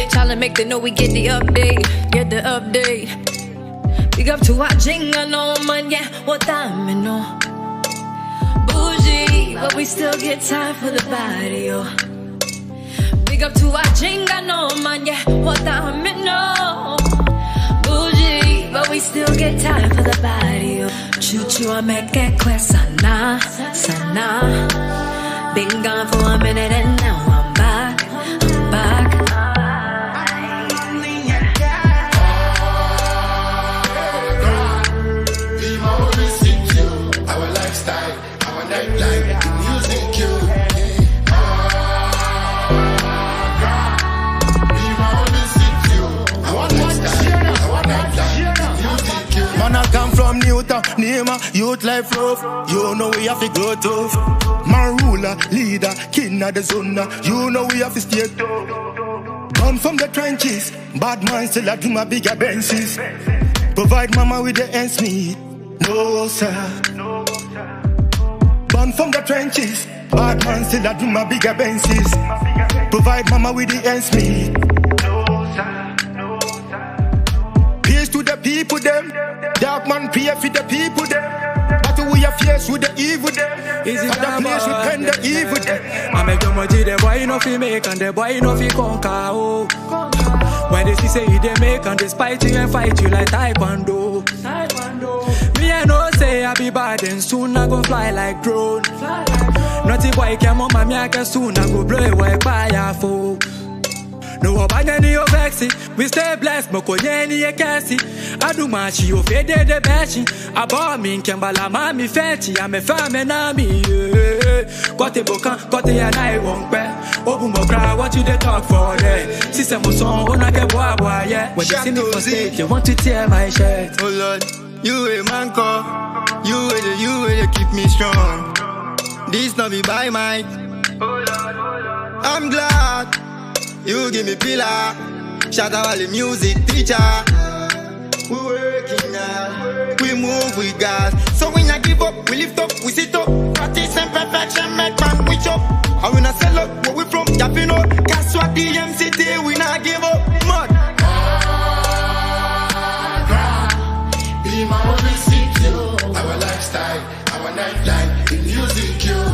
Speaker 7: Tryna make them know we get the update. Big up to our jingle, no man, yeah, what time you know. Bougie, but we still get time for the body, yo. Big up to our jingle, no man, yeah, what time you know. Bougie, but we still get time for the body, yo. Choo-choo, I make it quick, sana. Been gone for a minute and now I'm back.
Speaker 2: Man, I come from Newton, Nima, youth life love. You know we have to grow tough. Man, ruler, leader, king of the zone. You know we have to stay tough. Come from the trenches, bad man still I do my bigger benches. Provide mama with the ends meet. No, sir. Born from the trenches, bad man still I do my bigger benches. Provide mama with the ends meet. Peace to the people them. Dark man pray for the people them. But we are fierce with the evil them. Is it the place we pen the evil them?
Speaker 8: I make the money the boy no fi make and the boy no fi conquer. Oh. When they see say they make and they spite you and fight you like taekwondo. Me I know say I be bad and soon I go fly like drone. Naughty boy come on me I can soon I go blow away fire for. No abandon your vexy, we stay blessed, but any a cassie. I do my she offended the bashing. I bought me in Kembala, mommy fetchy, I'm a family army. Got the book, got the and I won't bet. Open my cry, what you they talk for there? Sister Muson, when I get boy, yeah. When they see me for stage, they want to tear my shirt.
Speaker 2: Oh Lord, you a man call, you will keep me strong. This not be by might. I'm glad. You give me pillar, shout out all the music teacher. We working hard, we move with God. So when I give up, we lift up, we sit up. Practice and perfection make man witch up. And we not sell up, where we from, you know. Guess what the MCT, we not give up. Mud. Be my only city, our lifestyle, our nightlife, the music you.